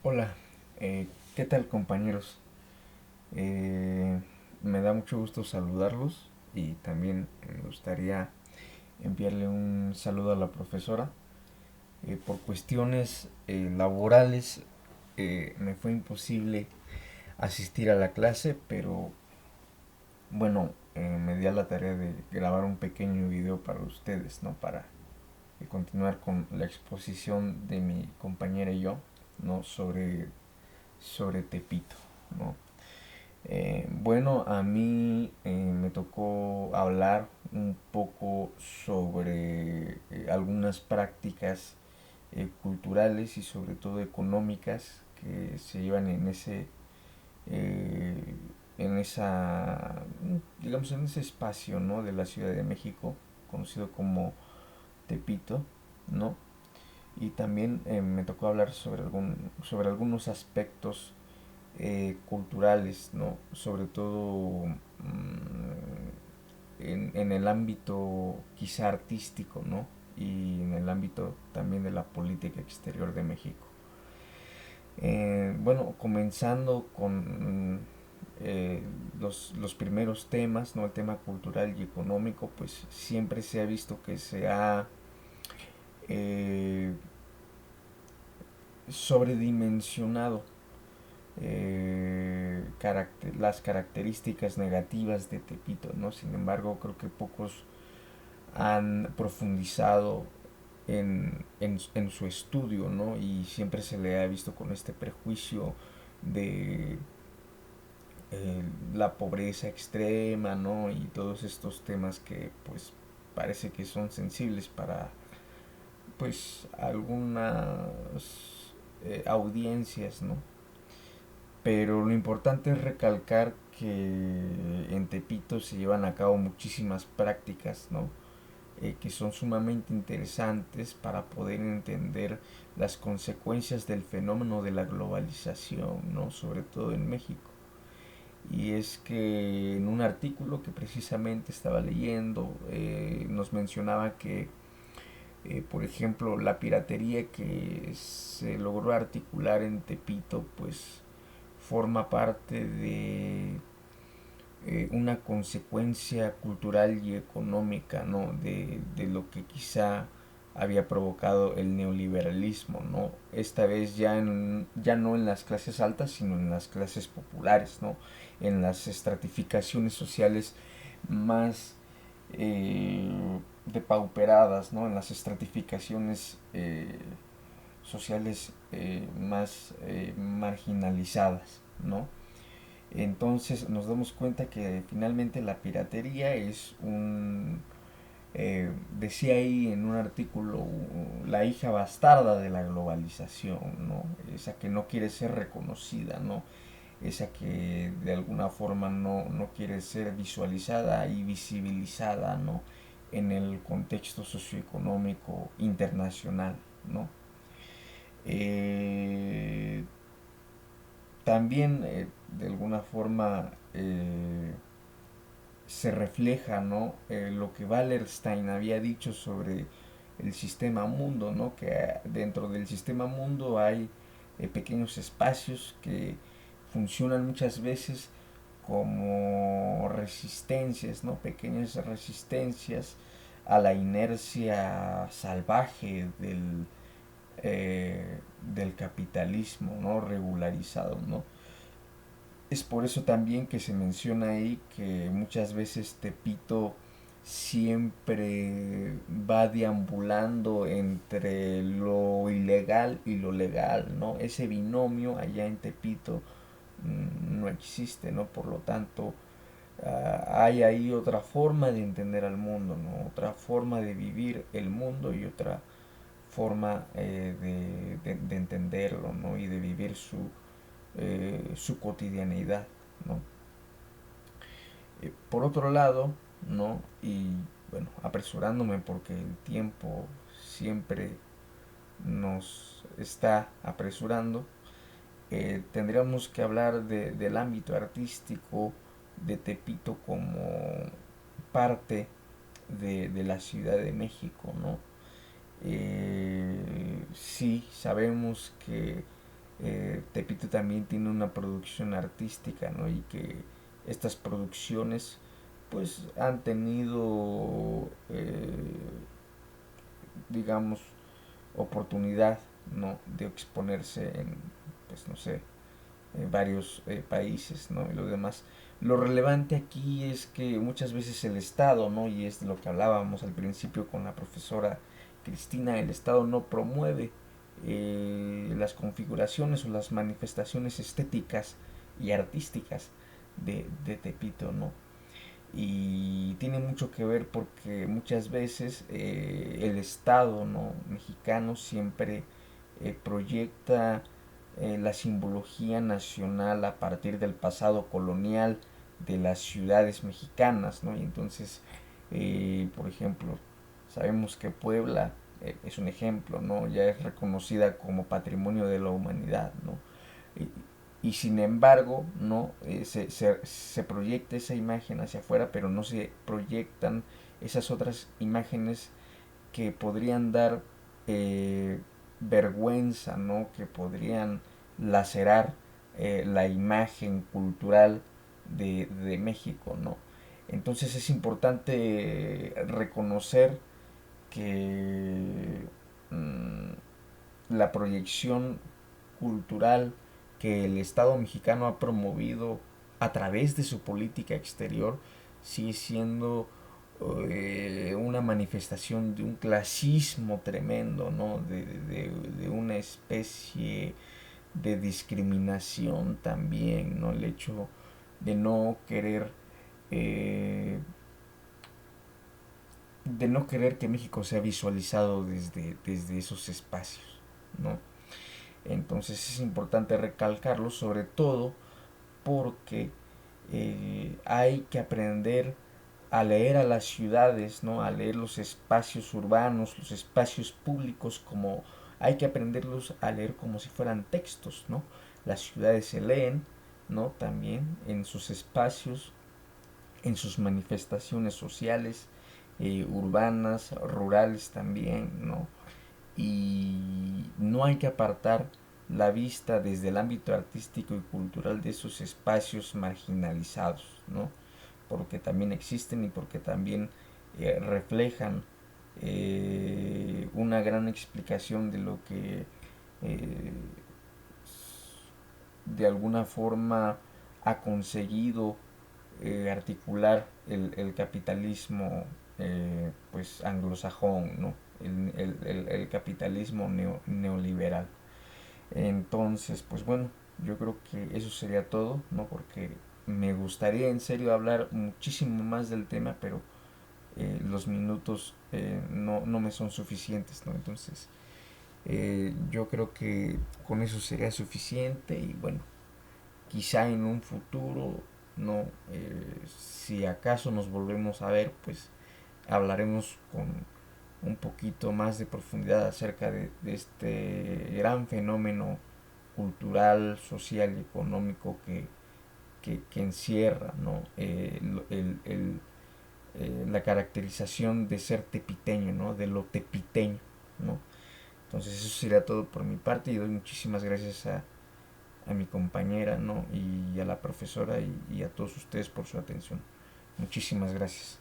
Hola, ¿qué tal compañeros? Eh, Me da mucho gusto saludarlos y también me gustaría enviarle un saludo a la profesora. Por cuestiones laborales me fue imposible asistir a la clase, pero bueno, me di a la tarea de grabar un pequeño video para ustedes, ¿no? Para continuar con la exposición de mi compañera y yo, ¿no? Sobre Tepito, ¿no? Bueno, a mí me tocó hablar un poco sobre algunas prácticas culturales y sobre todo económicas que se llevan eh, en esa, digamos, en ese espacio, ¿no? De la Ciudad de México, conocido como Tepito, ¿no? Y también me tocó hablar sobre algunos aspectos culturales, ¿no? Sobre todo en el ámbito quizá artístico, ¿no? Y en el ámbito también de la política exterior de México. Bueno, comenzando con los primeros temas, ¿no? El tema cultural y económico, pues siempre se ha visto que se ha eh, sobredimensionado las características negativas de Tepito, ¿no? Sin embargo, creo que pocos han profundizado en su estudio, ¿no? Y siempre se le ha visto con este prejuicio de la pobreza extrema, ¿no? Y todos estos temas que pues parece que son sensibles para pues algunas audiencias, ¿no? Pero lo importante es recalcar que en Tepito se llevan a cabo muchísimas prácticas, ¿no? Que son sumamente interesantes para poder entender las consecuencias del fenómeno de la globalización, ¿no? Sobre todo en México. Y es que en un artículo que precisamente estaba leyendo nos mencionaba que, por ejemplo, la piratería que se logró articular en Tepito, pues forma parte de una consecuencia cultural y económica, ¿no? De lo que quizá había provocado el neoliberalismo, ¿no? Esta vez ya no en las clases altas, sino en las clases populares, ¿no? En las estratificaciones sociales más depauperadas, ¿no? En las estratificaciones sociales más marginalizadas, ¿no? Entonces nos damos cuenta que finalmente la piratería es decía ahí en un artículo, la hija bastarda de la globalización, ¿no? Esa que no quiere ser reconocida, ¿no? Esa que de alguna forma no quiere ser visualizada y visibilizada, ¿no? En el contexto socioeconómico internacional, ¿no? Eh, También de alguna forma se refleja, ¿no? Lo que Wallerstein había dicho sobre el sistema mundo, ¿no? Que dentro del sistema mundo hay pequeños espacios que funcionan muchas veces como resistencias, ¿no? Pequeñas resistencias a la inercia salvaje del capitalismo, ¿no? Regularizado, ¿no? Es por eso también que se menciona ahí que muchas veces Tepito siempre va deambulando entre lo ilegal y lo legal, ¿no? Ese binomio allá en Tepito no existe, ¿no? Por lo tanto, hay ahí otra forma de entender al mundo, ¿no? Otra forma de vivir el mundo y otra forma de entenderlo, ¿no? Y de vivir su cotidianidad, ¿no? Por otro lado, ¿no? Y bueno, apresurándome porque el tiempo siempre nos está apresurando, tendríamos que hablar del ámbito artístico de Tepito como parte de la Ciudad de México, ¿no? Sí, sabemos que Tepito también tiene una producción artística, ¿no? Y que estas producciones pues han tenido, digamos, oportunidad, ¿no? De exponerse en, pues no sé, en varios países, ¿no? Y lo demás. Lo relevante aquí es que muchas veces el Estado, ¿no? Y es de lo que hablábamos al principio con la profesora Cristina, el Estado no promueve las configuraciones o las manifestaciones estéticas y artísticas de Tepito, ¿no? Y tiene mucho que ver porque muchas veces el Estado, ¿no? Mexicano siempre proyecta la simbología nacional a partir del pasado colonial de las ciudades mexicanas, ¿no? Y entonces, por ejemplo, sabemos que Puebla es un ejemplo, ¿no? Ya es reconocida como patrimonio de la humanidad, ¿no? Y sin embargo, ¿no? Se proyecta esa imagen hacia afuera, pero no se proyectan esas otras imágenes que podrían dar eh, vergüenza, ¿no? Que podrían lacerar la imagen cultural de México, ¿no? Entonces es importante reconocer que la proyección cultural que el Estado mexicano ha promovido a través de su política exterior sigue siendo una manifestación de un clasismo tremendo, ¿no? De una especie de discriminación también, ¿no? El hecho de no querer eh, de no querer que México sea visualizado desde esos espacios, ¿no? Entonces es importante recalcarlo, sobre todo porque hay que aprender a leer a las ciudades, ¿no? A leer los espacios urbanos, los espacios públicos, como hay que aprenderlos a leer como si fueran textos, ¿no? Las ciudades se leen, ¿no? También en sus espacios, en sus manifestaciones sociales, urbanas, rurales también, ¿no? Y no hay que apartar la vista desde el ámbito artístico y cultural de esos espacios marginalizados, ¿no? Porque también existen y porque también reflejan una gran explicación de lo que eh, de alguna forma ha conseguido articular el capitalismo pues anglosajón, ¿no? El capitalismo neoliberal. Entonces, pues bueno, yo creo que eso sería todo, ¿no? Porque me gustaría en serio hablar muchísimo más del tema, pero los minutos no me son suficientes, ¿no? Entonces, yo creo que con eso sería suficiente y bueno, quizá en un futuro, ¿no? Si acaso nos volvemos a ver, pues hablaremos con un poquito más de profundidad acerca de este gran fenómeno cultural, social y económico que encierra, ¿no? La caracterización de ser tepiteño, ¿no? De lo tepiteño, ¿no? Entonces eso sería todo por mi parte y doy muchísimas gracias a mi compañera, ¿no? Y a la profesora y a todos ustedes por su atención. Muchísimas gracias.